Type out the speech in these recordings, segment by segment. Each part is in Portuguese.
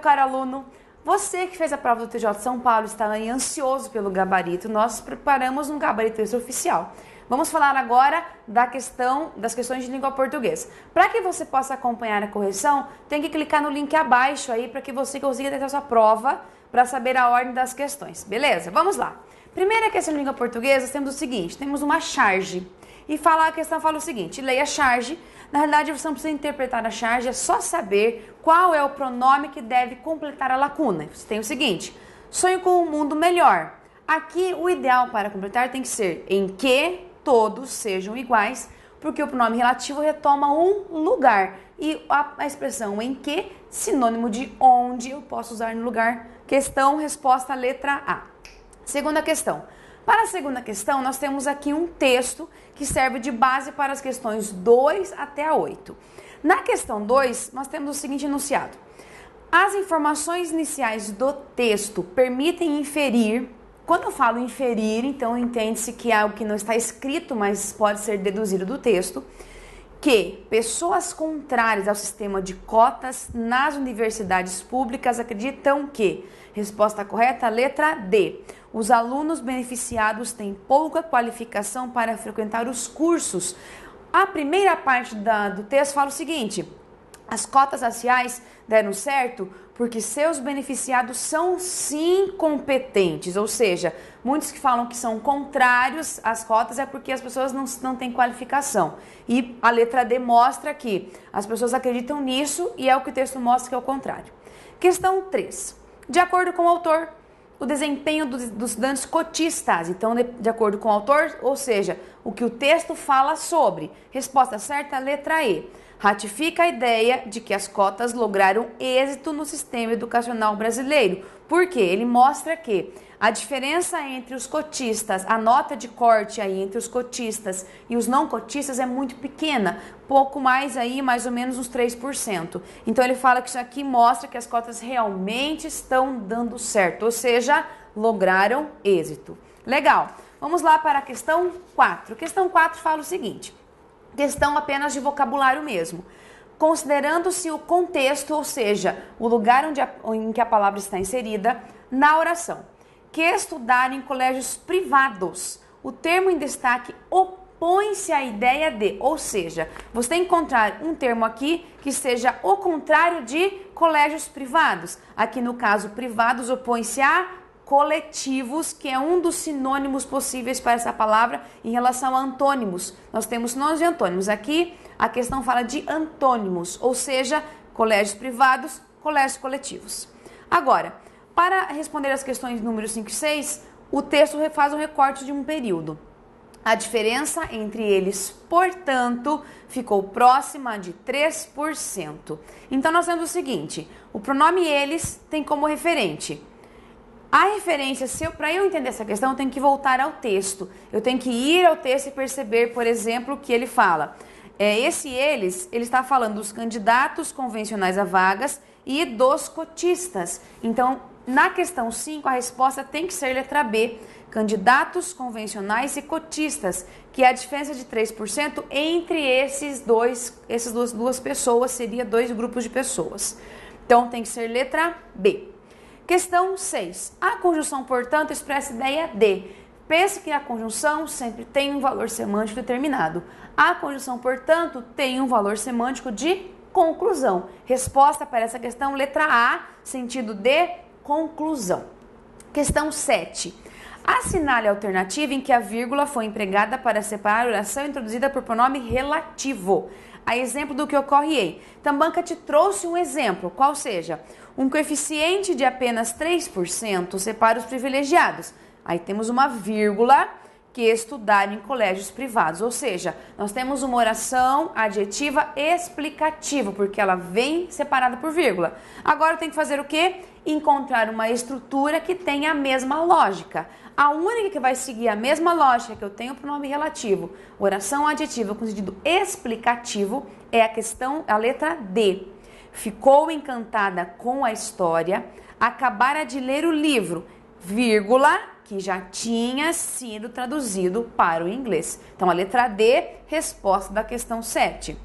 caro aluno, você que fez a prova do TJ de São Paulo está aí ansioso pelo gabarito. Nós preparamos um gabarito extraoficial. Vamos falar agora das questões de língua portuguesa. Para que você possa acompanhar a correção, tem que clicar no link abaixo aí para que você consiga ter a sua prova para saber a ordem das questões. Beleza? Vamos lá. Primeira questão de língua portuguesa, temos o seguinte, temos uma charge. E a questão fala o seguinte, leia a charge. Na realidade, você não precisa interpretar a charge, é só saber qual é o pronome que deve completar a lacuna. Você tem o seguinte, sonho com um mundo melhor. Aqui, o ideal para completar tem que ser em que todos sejam iguais, porque o pronome relativo retoma um lugar. E a expressão em que, sinônimo de onde, eu posso usar no lugar. Questão, resposta, letra A. Segunda questão. Para a segunda questão, nós temos aqui um texto que serve de base para as questões 2 até a 8. Na questão 2, nós temos o seguinte enunciado. As informações iniciais do texto permitem inferir. Quando eu falo inferir, então entende-se que é algo que não está escrito, mas pode ser deduzido do texto, que pessoas contrárias ao sistema de cotas nas universidades públicas acreditam que, resposta correta, letra D, os alunos beneficiados têm pouca qualificação para frequentar os cursos. A primeira parte do texto fala o seguinte, as cotas raciais deram certo porque seus beneficiados são sim competentes, ou seja, muitos que falam que são contrários às cotas é porque as pessoas não têm qualificação. E a letra D mostra que as pessoas acreditam nisso e é o que o texto mostra que é o contrário. Questão 3. De acordo com o autor, o desempenho dos estudantes cotistas, então de acordo com o autor, ou seja, o que o texto fala sobre. Resposta certa, letra E. Ratifica a ideia de que as cotas lograram êxito no sistema educacional brasileiro. Por quê? Ele mostra que a diferença entre os cotistas, a nota de corte aí entre os cotistas e os não cotistas é muito pequena, pouco mais aí, mais ou menos uns 3%. Então ele fala que isso aqui mostra que as cotas realmente estão dando certo, ou seja, lograram êxito. Legal. Vamos lá para a questão 4. Questão 4 fala o seguinte. Questão apenas de vocabulário mesmo. Considerando-se o contexto, ou seja, o lugar em que a palavra está inserida, na oração. Que estudar em colégios privados. O termo em destaque opõe-se à ideia de, ou seja, você tem que encontrar um termo aqui que seja o contrário de colégios privados. Aqui no caso, privados opõe-se a coletivos, que é um dos sinônimos possíveis para essa palavra em relação a antônimos. Nós temos sinônimos e antônimos. Aqui a questão fala de antônimos, ou seja, colégios privados, colégios coletivos. Agora, para responder as questões número 5 e 6, o texto faz um recorte de um período. A diferença entre eles, portanto, ficou próxima de 3%. Então nós temos o seguinte, o pronome eles tem como referente. A referência, para eu entender essa questão, eu tenho que voltar ao texto. Eu tenho que ir ao texto e perceber, por exemplo, que ele fala. Ele está falando dos candidatos convencionais a vagas e dos cotistas. Então, na questão 5, a resposta tem que ser letra B. Candidatos convencionais e cotistas, que é a diferença de 3% entre essas duas pessoas, seria 2 grupos de pessoas. Então, tem que ser letra B. Questão 6. A conjunção, portanto, expressa a ideia de. Pense que a conjunção sempre tem um valor semântico determinado. A conjunção, portanto, tem um valor semântico de conclusão. Resposta para essa questão, letra A, sentido de conclusão. Questão 7. Assinale a alternativa em que a vírgula foi empregada para separar a oração introduzida por pronome relativo. A exemplo do que ocorre aí. Tambanca te trouxe um exemplo, qual seja, um coeficiente de apenas 3% separa os privilegiados. Aí temos uma vírgula que estudar em colégios privados, ou seja, nós temos uma oração adjetiva explicativa, porque ela vem separada por vírgula. Agora eu tenho que fazer o quê? Encontrar uma estrutura que tenha a mesma lógica. A única que vai seguir a mesma lógica que eu tenho para o pronome relativo, oração adjetiva com sentido explicativo, é a letra D. Ficou encantada com a história, acabara de ler o livro, vírgula, que já tinha sido traduzido para o inglês. Então, a letra D, resposta da questão 7.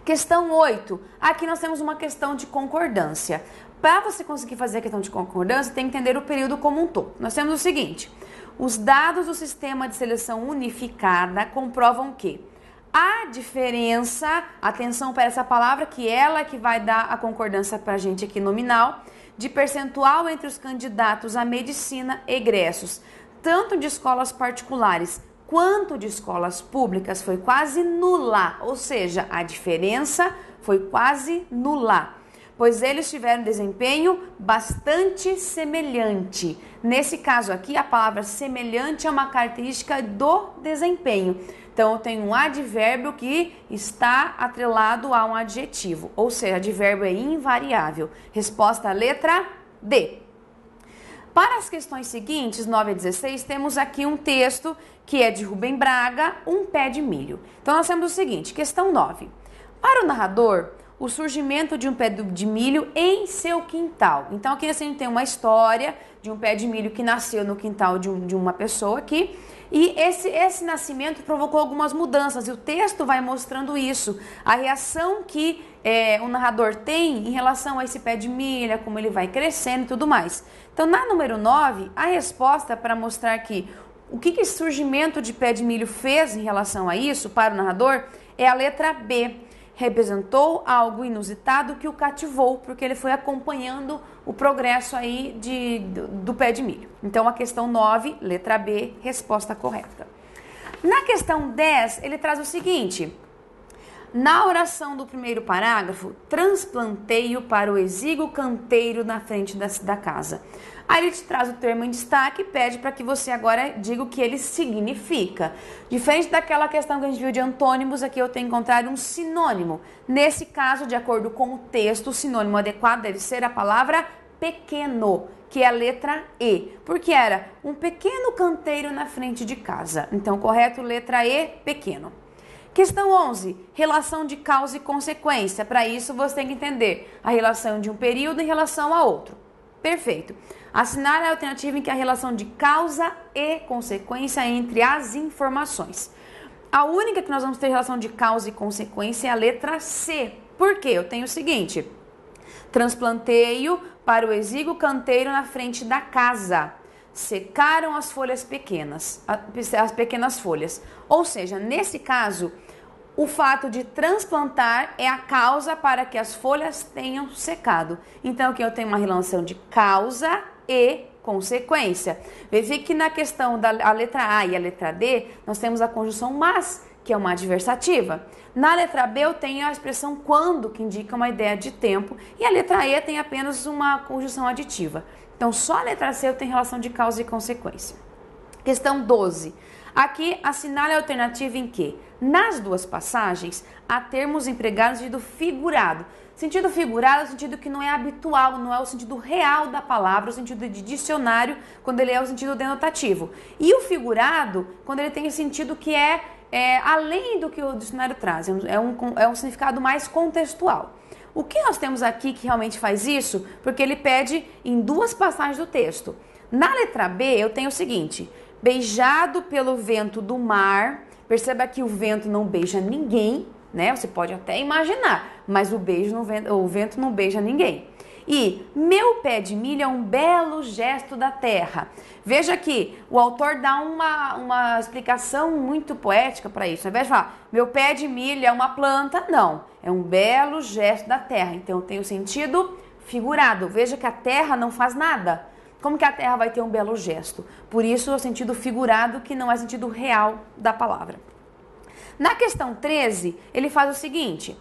Questão 8. Aqui nós temos uma questão de concordância. Para você conseguir fazer a questão de concordância, tem que entender o período como um todo. Nós temos o seguinte: os dados do sistema de seleção unificada comprovam que a diferença, atenção para essa palavra, que ela que vai dar a concordância para a gente aqui nominal, de percentual entre os candidatos à medicina egressos, tanto de escolas particulares quanto de escolas públicas, foi quase nula, ou seja, a diferença foi quase nula, pois eles tiveram desempenho bastante semelhante. Nesse caso aqui, a palavra semelhante é uma característica do desempenho. Então, eu tenho um advérbio que está atrelado a um adjetivo, ou seja, advérbio é invariável. Resposta letra D. Para as questões seguintes, 9 a 16, temos aqui um texto que é de Rubem Braga, Um Pé de Milho. Então, nós temos o seguinte, questão 9. Para o narrador, o surgimento de um pé de milho em seu quintal. Então, aqui a gente tem uma história de um pé de milho que nasceu no quintal de uma pessoa aqui. E esse nascimento provocou algumas mudanças e o texto vai mostrando isso. A reação que o narrador tem em relação a esse pé de milho, como ele vai crescendo e tudo mais. Então, na número 9, a resposta para mostrar que o que esse surgimento de pé de milho fez em relação a isso para o narrador é a letra B. Representou algo inusitado que o cativou, porque ele foi acompanhando o progresso aí do pé de milho. Então, a questão 9, letra B, resposta correta. Na questão 10, ele traz o seguinte: na oração do primeiro parágrafo, transplantei-o para o exíguo canteiro na frente da casa. Aí ele te traz o termo em destaque e pede para que você agora diga o que ele significa. Diferente daquela questão que a gente viu de antônimos, aqui eu tenho encontrado um sinônimo. Nesse caso, de acordo com o texto, o sinônimo adequado deve ser a palavra pequeno, que é a letra E, porque era um pequeno canteiro na frente de casa. Então, correto, letra E, pequeno. Questão 11, relação de causa e consequência. Para isso, você tem que entender a relação de um período em relação a outro. Perfeito. Assinale a alternativa em que a relação de causa e consequência entre as informações. A única que nós vamos ter relação de causa e consequência é a letra C. Por quê? Eu tenho o seguinte: transplantei-o para o exíguo canteiro na frente da casa. Secaram as folhas pequenas, as pequenas folhas. Ou seja, nesse caso, o fato de transplantar é a causa para que as folhas tenham secado. Então, aqui eu tenho uma relação de causa e consequência. Verifique que na questão da letra A e a letra D, nós temos a conjunção mas, que é uma adversativa. Na letra B, eu tenho a expressão quando, que indica uma ideia de tempo. E a letra E tem apenas uma conjunção aditiva. Então, só a letra C eu tenho relação de causa e consequência. Questão 12. Aqui, assinale a alternativa em que, nas duas passagens, há termos empregados no sentido figurado. Sentido figurado é o sentido que não é habitual, não é o sentido real da palavra, o sentido de dicionário, quando ele é o sentido denotativo. E o figurado, quando ele tem o sentido que é além do que o dicionário traz, é um significado mais contextual. O que nós temos aqui que realmente faz isso? Porque ele pede em duas passagens do texto. Na letra B, eu tenho o seguinte: beijado pelo vento do mar. Perceba que o vento não beija ninguém, né? Você pode até imaginar, mas o vento não beija ninguém. E meu pé de milho é um belo gesto da terra. Veja que o autor dá uma explicação muito poética para isso. Ao invés de falar, meu pé de milho é uma planta, não. É um belo gesto da terra. Então tem o sentido figurado. Veja que a terra não faz nada. Como que a terra vai ter um belo gesto? Por isso é o sentido figurado, que não é o sentido real da palavra. Na questão 13, ele faz o seguinte: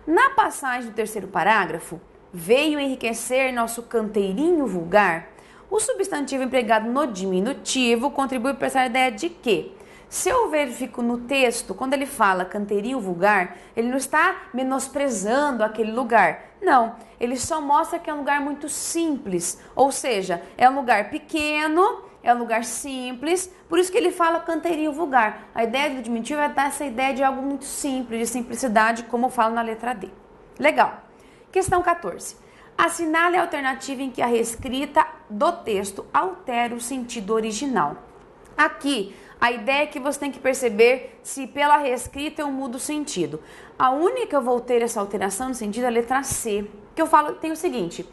na passagem do terceiro parágrafo, veio enriquecer nosso canteirinho vulgar. O substantivo empregado no diminutivo contribui para essa ideia de que, se eu verifico no texto, quando ele fala canteirinho vulgar, ele não está menosprezando aquele lugar. Não, ele só mostra que é um lugar muito simples, ou seja, é um lugar pequeno, é um lugar simples, por isso que ele fala canteirinho vulgar. A ideia do diminutivo é dar essa ideia de algo muito simples, de simplicidade, como fala na letra D. Legal. Questão 14. Assinale a alternativa em que a reescrita do texto altera o sentido original. Aqui, a ideia é que você tem que perceber se pela reescrita eu mudo o sentido. A única que eu vou ter essa alteração no sentido é a letra C, que eu falo, tem o seguinte: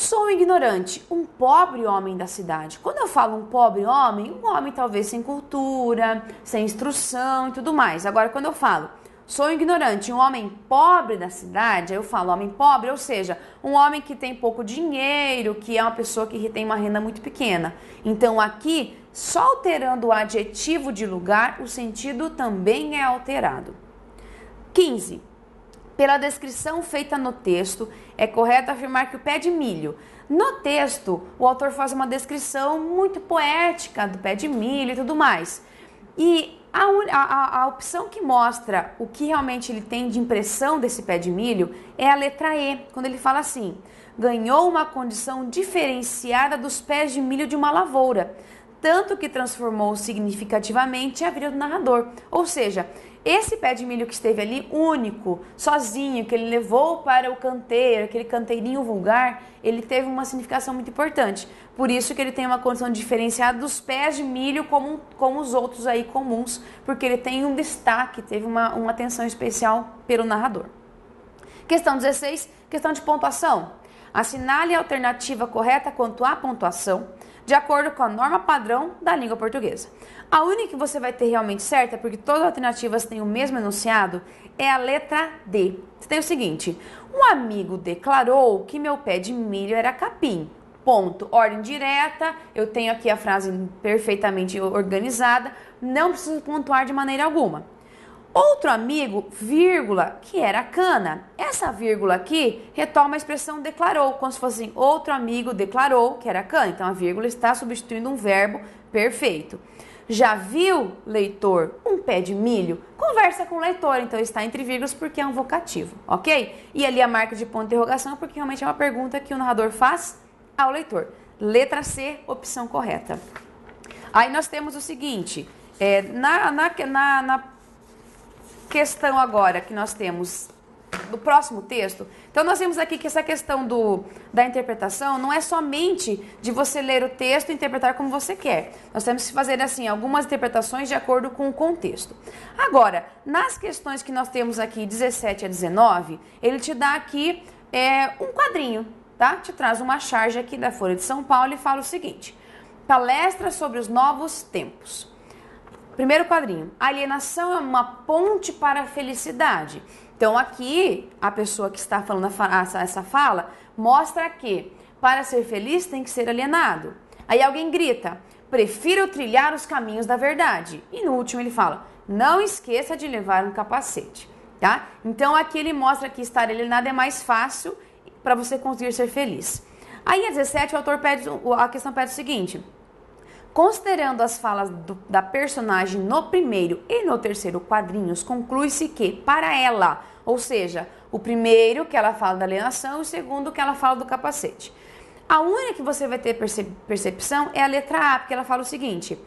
Sou um ignorante, um pobre homem da cidade. Quando eu falo um pobre homem, um homem talvez sem cultura, sem instrução e tudo mais. Agora, quando eu falo sou um ignorante, um homem pobre da cidade, aí eu falo homem pobre, ou seja, um homem que tem pouco dinheiro, que é uma pessoa que tem uma renda muito pequena. Então, aqui, só alterando o adjetivo de lugar, o sentido também é alterado. 15. Pela descrição feita no texto, é correto afirmar que o pé de milho. No texto, o autor faz uma descrição muito poética do pé de milho e tudo mais. E a opção que mostra o que realmente ele tem de impressão desse pé de milho é a letra E, quando ele fala assim: ganhou uma condição diferenciada dos pés de milho de uma lavoura, tanto que transformou significativamente a vida do narrador. Ou seja, esse pé de milho que esteve ali único, sozinho, que ele levou para o canteiro, aquele canteirinho vulgar, ele teve uma significação muito importante. Por isso que ele tem uma condição diferenciada dos pés de milho como os outros aí comuns, porque ele tem um destaque, teve uma atenção especial pelo narrador. Questão 16, questão de pontuação. Assinale a alternativa correta quanto à pontuação, de acordo com a norma padrão da língua portuguesa. A única que você vai ter realmente certa, porque todas as alternativas têm o mesmo enunciado, é a letra D. Você tem o seguinte: um amigo declarou que meu pé de milho era capim. Ponto. Ordem direta, eu tenho aqui a frase perfeitamente organizada, não preciso pontuar de maneira alguma. Outro amigo, vírgula, que era cana. Essa vírgula aqui retoma a expressão declarou, como se fosse assim, outro amigo declarou que era cana. Então, a vírgula está substituindo um verbo perfeito. Já viu, leitor, um pé de milho? Conversa com o leitor, então está entre vírgulas porque é um vocativo, ok? E ali a marca de ponto de interrogação porque realmente é uma pergunta que o narrador faz ao leitor. Letra C, opção correta. Aí nós temos o seguinte, na questão agora que nós temos do próximo texto, então nós temos aqui que essa questão da interpretação não é somente de você ler o texto e interpretar como você quer. Nós temos que fazer assim algumas interpretações de acordo com o contexto. Agora, nas questões que nós temos aqui 17 a 19, ele te dá aqui um quadrinho, tá? Te traz uma charge aqui da Folha de São Paulo e fala o seguinte: palestra sobre os novos tempos. Primeiro quadrinho, a alienação é uma ponte para a felicidade. Então aqui, a pessoa que está falando essa fala, mostra que para ser feliz tem que ser alienado. Aí alguém grita, prefiro trilhar os caminhos da verdade. E no último ele fala, não esqueça de levar um capacete, tá? Então aqui ele mostra que estar alienado é mais fácil para você conseguir ser feliz. Aí a 17, o autor a questão pede o seguinte: considerando as falas da personagem no primeiro e no terceiro quadrinhos, conclui-se que, para ela, ou seja, o primeiro que ela fala da alienação e o segundo que ela fala do capacete. A única que você vai ter percepção é a letra A, porque ela fala o seguinte: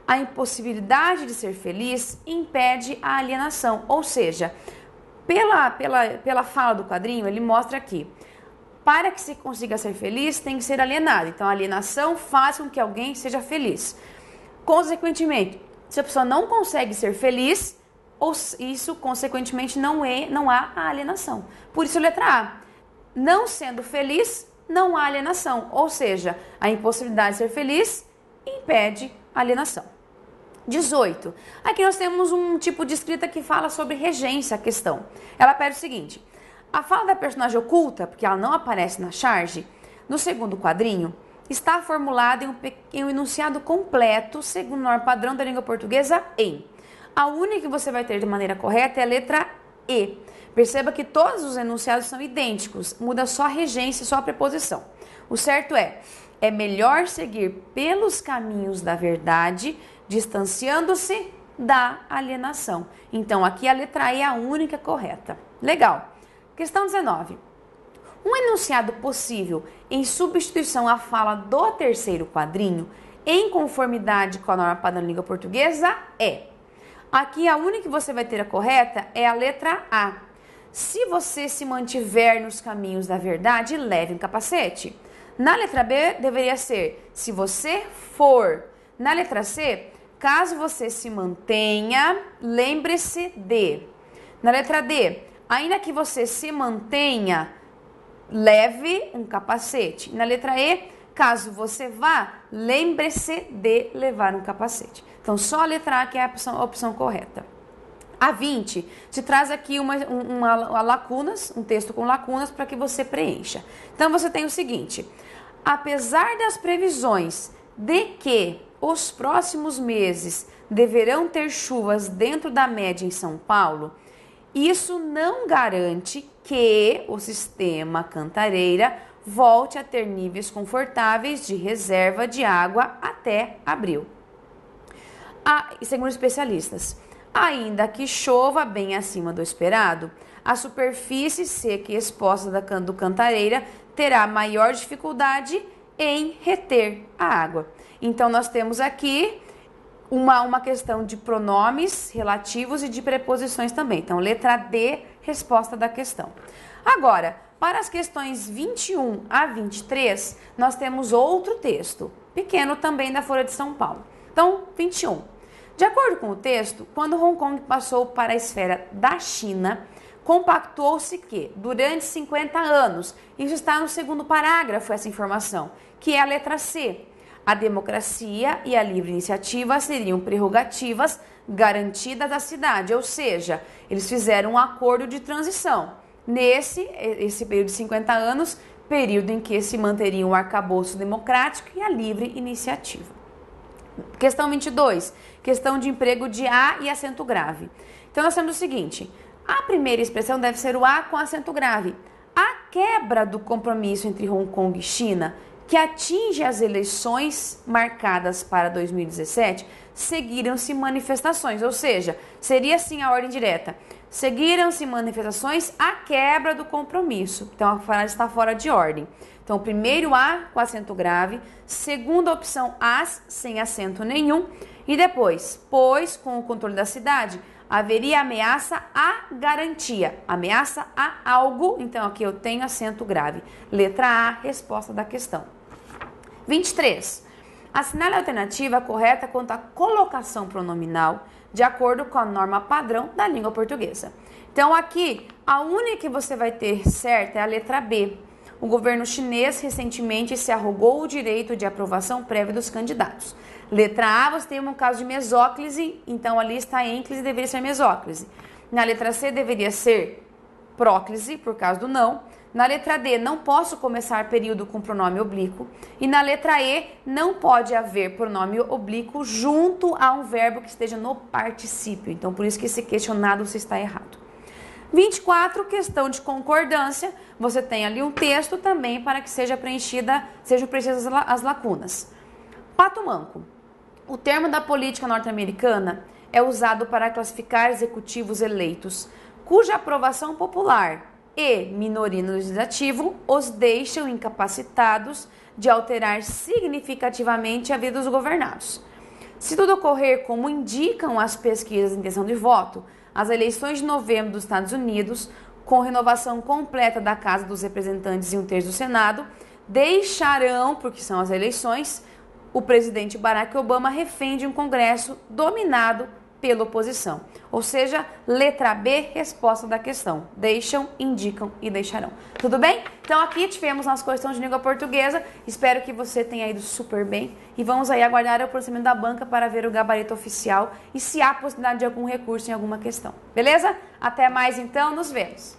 a impossibilidade de ser feliz impede a alienação. Ou seja, pela fala do quadrinho, ele mostra aqui, para que se consiga ser feliz, tem que ser alienado. Então, a alienação faz com que alguém seja feliz. Consequentemente, se a pessoa não consegue ser feliz, isso, consequentemente, não há a alienação. Por isso, letra A. Não sendo feliz, não há alienação. Ou seja, a impossibilidade de ser feliz impede a alienação. 18. Aqui nós temos um tipo de escrita que fala sobre regência, a questão. Ela pede o seguinte: a fala da personagem oculta, porque ela não aparece na charge, no segundo quadrinho, está formulada em um enunciado completo, segundo o norma padrão da língua portuguesa, em. A única que você vai ter de maneira correta é a letra E. Perceba que todos os enunciados são idênticos, muda só a regência, só a preposição. O certo é melhor seguir pelos caminhos da verdade, distanciando-se da alienação. Então, aqui a letra E é a única correta. Legal. Questão 19. Um enunciado possível em substituição à fala do terceiro quadrinho, em conformidade com a norma padrão da língua portuguesa, é. Aqui a única que você vai ter a correta é a letra A. Se você se mantiver nos caminhos da verdade, leve um capacete. Na letra B, deveria ser se você for. Na letra C, caso você se mantenha, lembre-se de. Na letra D, ainda que você se mantenha, leve um capacete. Na letra E, caso você vá, lembre-se de levar um capacete. Então, só a letra A que é a opção correta. A 20 te traz aqui uma lacunas, um texto com lacunas para que você preencha. Então, você tem o seguinte: apesar das previsões de que os próximos meses deverão ter chuvas dentro da média em São Paulo, isso não garante que o sistema Cantareira volte a ter níveis confortáveis de reserva de água até abril. Segundo especialistas, ainda que chova bem acima do esperado, a superfície seca e exposta do Cantareira terá maior dificuldade em reter a água. Então, nós temos aqui uma questão de pronomes relativos e de preposições também. Então, letra D, resposta da questão. Agora, para as questões 21 a 23, nós temos outro texto, pequeno também da Folha de São Paulo. Então, 21. De acordo com o texto, quando Hong Kong passou para a esfera da China, compactuou-se que, durante 50 anos, isso está no segundo parágrafo, essa informação, que é a letra C, a democracia e a livre iniciativa seriam prerrogativas garantidas à cidade, ou seja, eles fizeram um acordo de transição. Esse período de 50 anos, período em que se manteria o arcabouço democrático e a livre iniciativa. Questão 22, questão de emprego de A e acento grave. Então, nós temos o seguinte: a primeira expressão deve ser o A com acento grave. A quebra do compromisso entre Hong Kong e China, que atinge as eleições marcadas para 2017, seguiram-se manifestações, ou seja, seria assim a ordem direta. Seguiram-se manifestações à quebra do compromisso. Então, a frase está fora de ordem. Então, primeiro A com acento grave, segunda opção As sem acento nenhum, e depois, pois com o controle da cidade, haveria ameaça à garantia, ameaça a algo, então aqui eu tenho acento grave. Letra A, resposta da questão. 23. Assinale a alternativa correta quanto à colocação pronominal, de acordo com a norma padrão da língua portuguesa. Então aqui, a única que você vai ter certa é a letra B. O governo chinês recentemente se arrogou o direito de aprovação prévia dos candidatos. Letra A, você tem um caso de mesóclise, então ali está ênclise, deveria ser mesóclise. Na letra C, deveria ser próclise, por causa do não. Na letra D, não posso começar período com pronome oblíquo. E na letra E, não pode haver pronome oblíquo junto a um verbo que esteja no particípio. Então, por isso que esse questionado se está errado. 24, questão de concordância. Você tem ali um texto também para que sejam preenchidas as lacunas. Pato manco. O termo da política norte-americana é usado para classificar executivos eleitos, cuja aprovação popular e minoria no legislativo os deixam incapacitados de alterar significativamente a vida dos governados. Se tudo ocorrer como indicam as pesquisas de intenção de voto, as eleições de novembro dos Estados Unidos, com renovação completa da Casa dos Representantes e 1/3 do Senado, deixarão, porque são as eleições, o presidente Barack Obama refém de um Congresso dominado pela oposição. Ou seja, letra B, resposta da questão. Deixam, indicam e deixarão. Tudo bem? Então aqui tivemos nossa questão de língua portuguesa. Espero que você tenha ido super bem. E vamos aí aguardar o procedimento da banca para ver o gabarito oficial e se há possibilidade de algum recurso em alguma questão. Beleza? Até mais então, nos vemos.